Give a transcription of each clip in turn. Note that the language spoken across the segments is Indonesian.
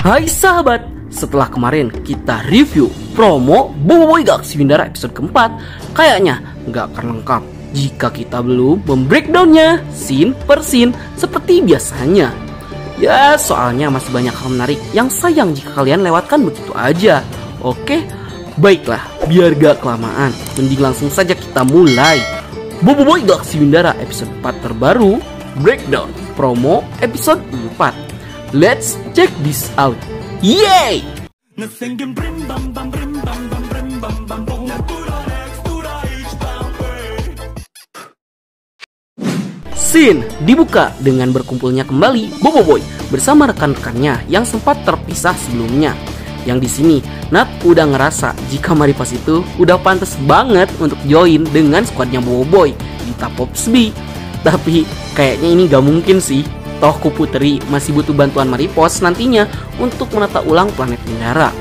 Hai sahabat, setelah kemarin kita review promo Boboiboy Galaxy Windara episode keempat, kayaknya nggak akan lengkap jika kita belum membreakdownnya scene per scene seperti biasanya. Ya, soalnya masih banyak hal menarik yang sayang jika kalian lewatkan begitu aja. Oke, baiklah, biar gak kelamaan, mending langsung saja kita mulai. Boboiboy Galaxy Windara episode 4 terbaru, breakdown promo episode 4. Let's check this out. Yay! Scene dibuka dengan berkumpulnya kembali Boboiboy bersama rekan-rekannya yang sempat terpisah sebelumnya. Yang di sini Nat udah ngerasa jika Maripas itu udah pantas banget untuk join dengan squadnya Boboiboy di Tapops B. Tapi kayaknya ini gak mungkin sih. Toh Kuputeri masih butuh bantuan Maripos nantinya untuk menata ulang planet Windara.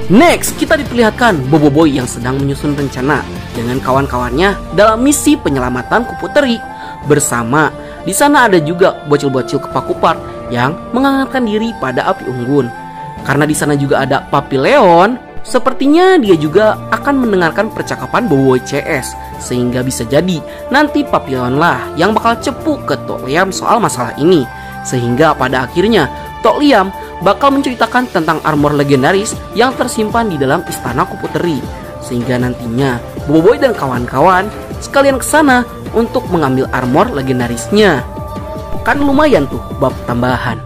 Next, kita diperlihatkan Boboiboy yang sedang menyusun rencana dengan kawan-kawannya dalam misi penyelamatan Kuputeri. Bersama, di sana ada juga bocil-bocil kepakupar yang menghangatkan diri pada api unggun. Karena di sana juga ada Papi Leon, sepertinya dia juga akan mendengarkan percakapan Boboiboy CS. Sehingga bisa jadi nanti Papi Leon lah yang bakal cepu ke Tok Liam soal masalah ini. Sehingga pada akhirnya Tok Liam bakal menceritakan tentang armor legendaris yang tersimpan di dalam istana Kuputeri. Sehingga nantinya Boboiboy dan kawan-kawan sekalian kesana untuk mengambil armor legendarisnya. Kan lumayan tuh bab tambahan.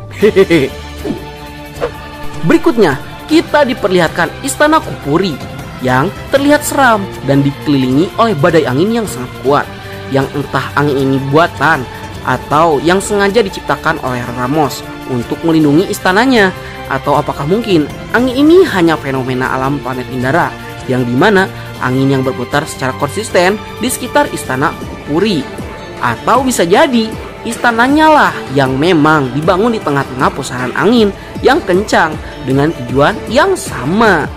Berikutnya kita diperlihatkan istana Kupuri yang terlihat seram dan dikelilingi oleh badai angin yang sangat kuat, yang entah angin ini buatan atau yang sengaja diciptakan oleh Ramos untuk melindungi istananya, atau apakah mungkin angin ini hanya fenomena alam planet Windara yang dimana angin yang berputar secara konsisten di sekitar istana Kupuri, atau bisa jadi istananya lah yang memang dibangun di tengah-tengah pusaran angin yang kencang dengan tujuan yang sama.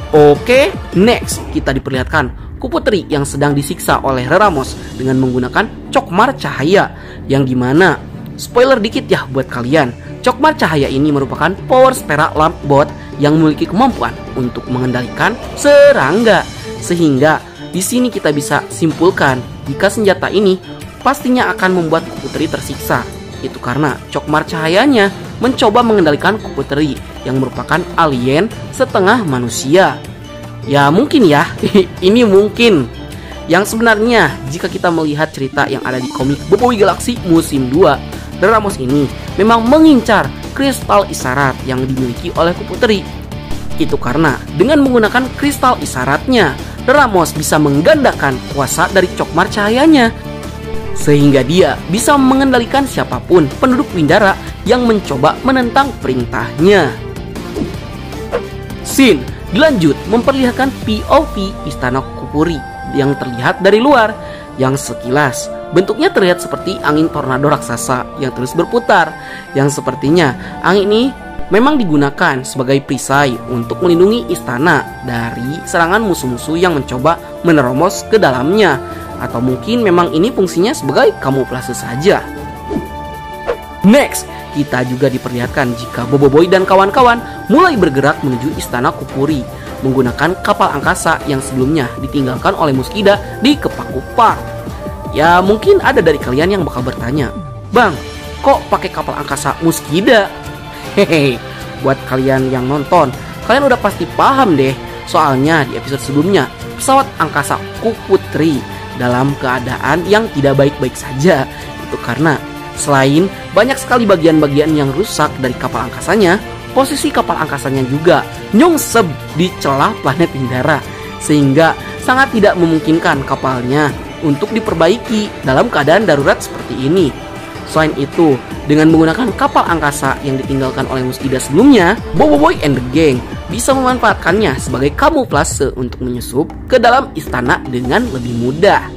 Oke, next kita diperlihatkan Kuputeri yang sedang disiksa oleh Ramos dengan menggunakan cokmar cahaya, yang dimana spoiler dikit ya buat kalian, cokmar cahaya ini merupakan power spera lamp bot yang memiliki kemampuan untuk mengendalikan serangga. Sehingga di sini kita bisa simpulkan jika senjata ini pastinya akan membuat Kuputeri tersiksa. Itu karena cokmar cahayanya mencoba mengendalikan Kuputeri yang merupakan alien setengah manusia. Ya mungkin ya, ini mungkin. Yang sebenarnya jika kita melihat cerita yang ada di komik Boboiboy Galaxy musim 2, Ramos ini memang mengincar kristal isyarat yang dimiliki oleh Kuputeri. Itu karena dengan menggunakan kristal isyaratnya, Ramos bisa menggandakan kuasa dari cokmar cahayanya, sehingga dia bisa mengendalikan siapapun penduduk Windara yang mencoba menentang perintahnya. Scene dilanjut memperlihatkan POV istana Kupuri yang terlihat dari luar, yang sekilas bentuknya terlihat seperti angin tornado raksasa yang terus berputar, yang sepertinya angin ini memang digunakan sebagai perisai untuk melindungi istana dari serangan musuh-musuh yang mencoba menerobos ke dalamnya. Atau mungkin memang ini fungsinya sebagai kamuflase saja. Next, kita juga diperlihatkan jika Boboiboy dan kawan-kawan mulai bergerak menuju istana Kupuri menggunakan kapal angkasa yang sebelumnya ditinggalkan oleh Muskida di Kepakupar. Ya mungkin ada dari kalian yang bakal bertanya, "Bang, kok pakai kapal angkasa Muskida?" Hehe, buat kalian yang nonton, kalian udah pasti paham deh. Soalnya di episode sebelumnya, pesawat angkasa Kuputeri dalam keadaan yang tidak baik-baik saja. Itu karena selain banyak sekali bagian-bagian yang rusak dari kapal angkasanya, posisi kapal angkasanya juga nyongsep di celah planet Windara, sehingga sangat tidak memungkinkan kapalnya untuk diperbaiki dalam keadaan darurat seperti ini. Selain itu, dengan menggunakan kapal angkasa yang ditinggalkan oleh Muskida sebelumnya, Boboiboy and the gang bisa memanfaatkannya sebagai kamuflase untuk menyusup ke dalam istana dengan lebih mudah.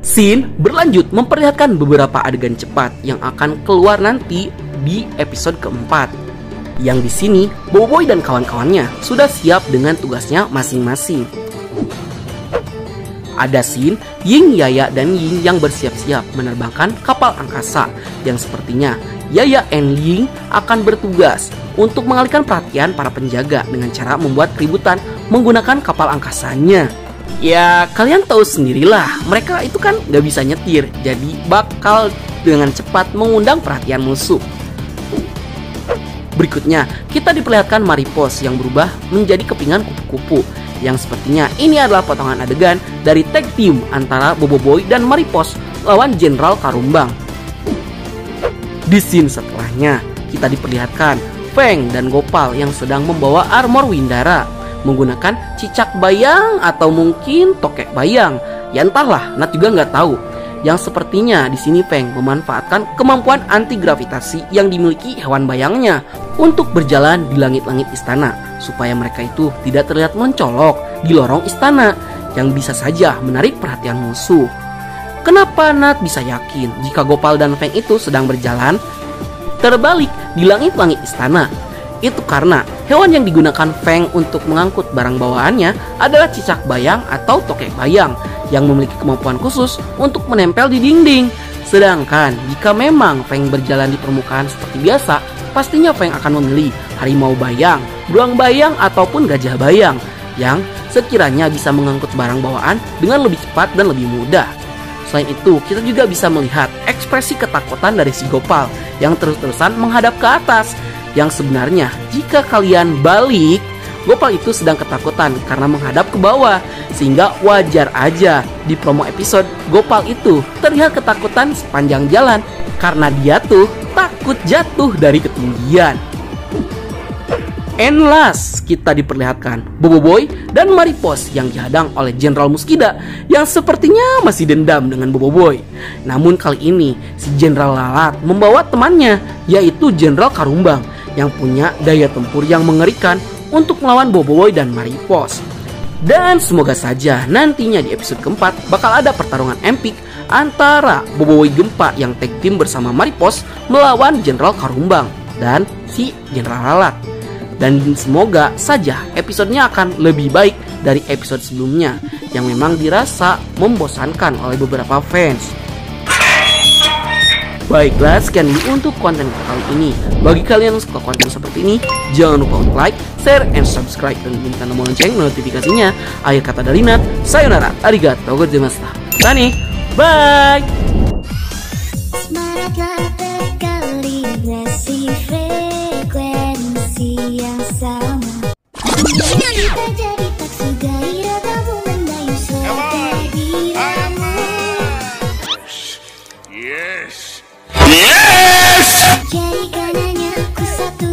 Scene berlanjut memperlihatkan beberapa adegan cepat yang akan keluar nanti di episode keempat. Yang di sini Boboiboy dan kawan-kawannya sudah siap dengan tugasnya masing-masing. Ada scene Ying, Yaya, dan Ying yang bersiap-siap menerbangkan kapal angkasa yang sepertinya Yaya and Ying akan bertugas untuk mengalihkan perhatian para penjaga dengan cara membuat keributan menggunakan kapal angkasanya. Ya kalian tahu sendirilah, mereka itu kan gak bisa nyetir, jadi bakal dengan cepat mengundang perhatian musuh. Berikutnya kita diperlihatkan Maripos yang berubah menjadi kepingan kupu-kupu, yang sepertinya ini adalah potongan adegan dari tag team antara Boboiboy dan Maripos lawan Jenderal Karumbang. Di scene setelahnya kita diperlihatkan Feng dan Gopal yang sedang membawa armor Windara menggunakan cicak bayang atau mungkin tokek bayang. Ya entahlah, Nat juga nggak tahu. Yang sepertinya di sini Feng memanfaatkan kemampuan anti gravitasi yang dimiliki hewan bayangnya untuk berjalan di langit-langit istana supaya mereka itu tidak terlihat mencolok di lorong istana yang bisa saja menarik perhatian musuh. Kenapa Nat bisa yakin jika Gopal dan Feng itu sedang berjalan terbalik di langit-langit istana? Itu karena hewan yang digunakan Feng untuk mengangkut barang bawaannya adalah cicak bayang atau tokek bayang yang memiliki kemampuan khusus untuk menempel di dinding. Sedangkan jika memang Feng berjalan di permukaan seperti biasa, pastinya Feng akan memilih harimau bayang, beruang bayang, ataupun gajah bayang yang sekiranya bisa mengangkut barang bawaan dengan lebih cepat dan lebih mudah. Selain itu, kita juga bisa melihat ekspresi ketakutan dari si Gopal yang terus-terusan menghadap ke atas. Yang sebenarnya jika kalian balik, Gopal itu sedang ketakutan karena menghadap ke bawah. Sehingga wajar aja di promo episode Gopal itu terlihat ketakutan sepanjang jalan karena dia tuh takut jatuh dari ketinggian. And last, kita diperlihatkan Boboiboy dan Maripos yang dihadang oleh Jenderal Muskida yang sepertinya masih dendam dengan Boboiboy. Namun kali ini si Jenderal Lalat membawa temannya, yaitu Jenderal Karumbang yang punya daya tempur yang mengerikan untuk melawan Boboiboy dan Maripos. Dan semoga saja nantinya di episode keempat bakal ada pertarungan empik antara Boboiboy Gempa yang tag team bersama Maripos melawan Jenderal Karumbang dan si Jenderal Lalat. Dan semoga saja episodenya akan lebih baik dari episode sebelumnya yang memang dirasa membosankan oleh beberapa fans. Baiklah, sekian dulu untuk konten kali ini. Bagi kalian yang suka konten seperti ini, jangan lupa untuk like, share, and subscribe, dan bunyikan tombol lonceng notifikasinya. Akhir kata dari Nat, sayonara, arigatou gozaimashita. Tani, bye! Yang sama kita jadi tak segairah kamu mendayu suara diramu. Yes, yes. Jadikan hanya aku satu.